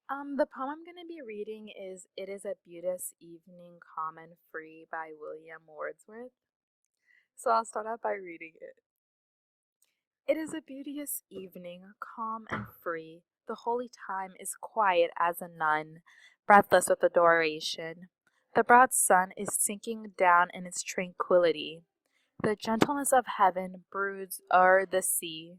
The poem I'm going to be reading is It is a Beauteous Evening, Calm and Free by William Wordsworth. So I'll start out by reading it. It is a beauteous evening, calm and free. The holy time is quiet as a nun, breathless with adoration. The broad sun is sinking down in its tranquillity. The gentleness of heaven broods o'er the sea.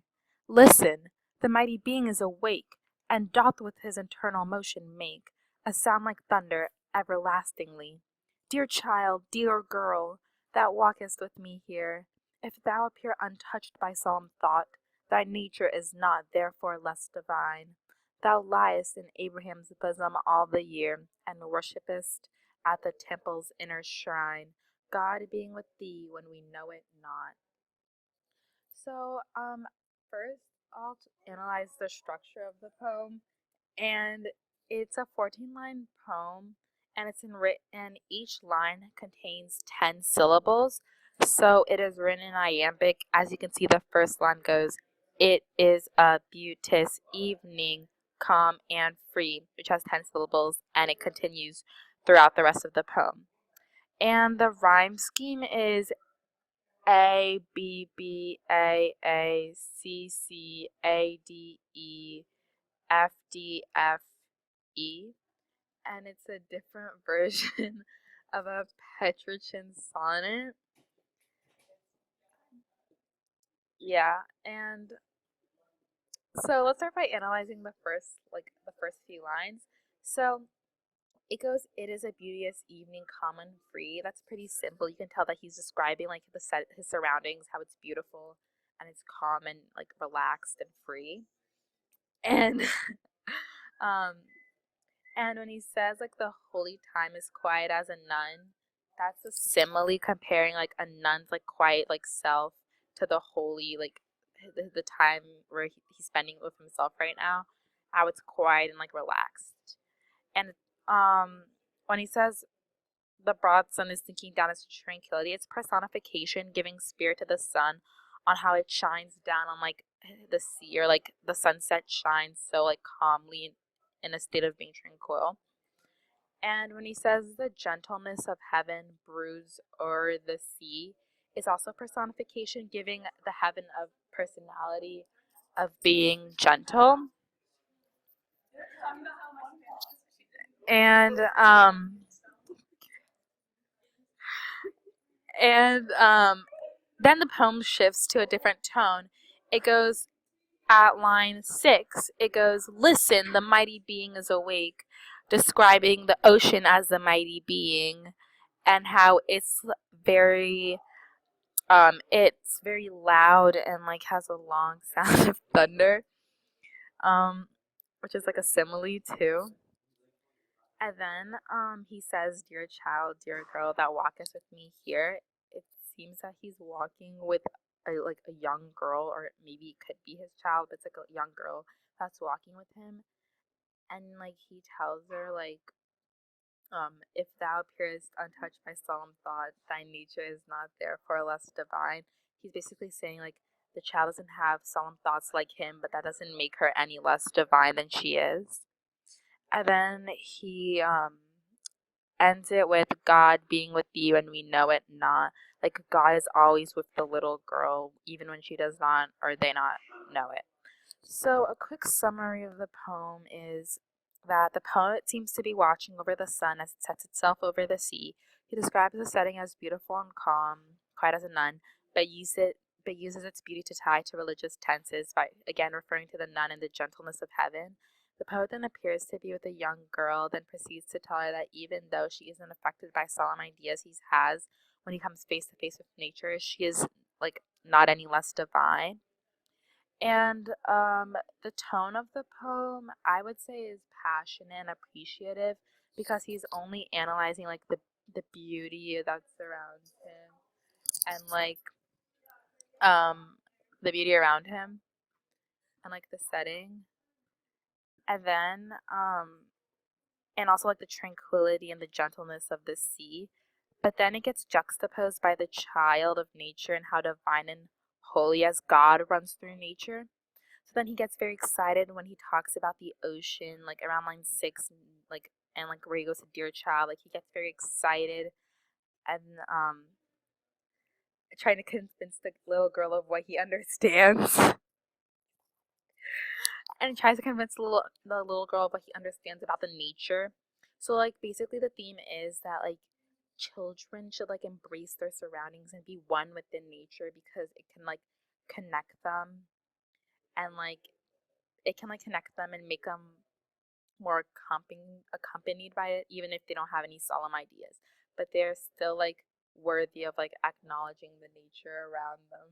Listen, the mighty being is awake, and doth with his eternal motion make a sound like thunder everlastingly. Dear child, dear girl, that walkest with me here, if thou appear untouched by solemn thought, thy nature is not therefore less divine. Thou liest in Abraham's bosom all the year, and worshippest at the temple's inner shrine, God being with thee when we know it not. So, first I'll analyze the structure of the poem, and it's a 14-line poem, and it's in written. Each line contains 10 syllables, so it is written in iambic. As you can see, the first line goes, "It is a beauteous evening, calm and free," which has 10 syllables, and it continues throughout the rest of the poem. And the rhyme scheme is A B B A C C A D E F D F E, and it's a different version of a Petrarchan sonnet. Yeah, and so let's start by analyzing the first few lines. So it goes, "It is a beauteous evening, calm and free." That's pretty simple. You can tell that he's describing like his surroundings, how it's beautiful and it's calm and like relaxed and free. And um and when he says like the holy time is quiet as a nun, that's a simile comparing like a nun's like quiet like self to the holy like the time where he's spending with himself right now, how it's quiet and like relaxed. And when he says the broad sun is sinking down its tranquility, it's personification giving spirit to the sun on how it shines down on like the sea, or like the sunset shines so like calmly in a state of being tranquil. And when he says the gentleness of heaven broods o'er the sea, it's also personification giving the heaven of personality of being gentle. And and then the poem shifts to a different tone. It goes at line 6, it goes, "Listen, the mighty being is awake," describing the ocean as the mighty being, and how it's very loud and like has a long sound of thunder, um, which is like a simile too. And then he says, "Dear child, dear girl that walketh with me here." It seems that he's walking with a young girl, or maybe it could be his child, but it's like a young girl that's walking with him. And like he tells her like, "If thou appearest untouched by solemn thought, thy nature is not therefore less divine." He's basically saying like the child doesn't have solemn thoughts like him, but that doesn't make her any less divine than she is. And then he ends it with, "God being with you and we know it not." Like God is always with the little girl, even when she does not or they not know it. So a quick summary of the poem is that the poet seems to be watching over the sun as it sets itself over the sea. He describes the setting as beautiful and calm, quiet as a nun, but uses its beauty to tie to religious tenses by again referring to the nun and the gentleness of heaven. The poet then appears to be with a young girl, then proceeds to tell her that even though she isn't affected by solemn ideas he has when he comes face to face with nature, she is like not any less divine. And the tone of the poem, I would say, is passionate and appreciative because he's only analyzing like the beauty that surrounds him, and like um the beauty around him and like the setting, and then and also like the tranquility and the gentleness of the sea. But then it gets juxtaposed by the child of nature and how divine and holy as God runs through nature. So then he gets very excited when he talks about the ocean, like around line 6, like and like where he goes to Dear Child, like he gets very excited and trying to convince the little girl of what he understands. And tries to convince the little girl of what he understands about the nature. So like basically the theme is that like children should like embrace their surroundings and be one within nature because it can like connect them and like it can like connect them and make them more accompanied by it even if they don't have any solemn ideas, but they're still like worthy of like acknowledging the nature around them.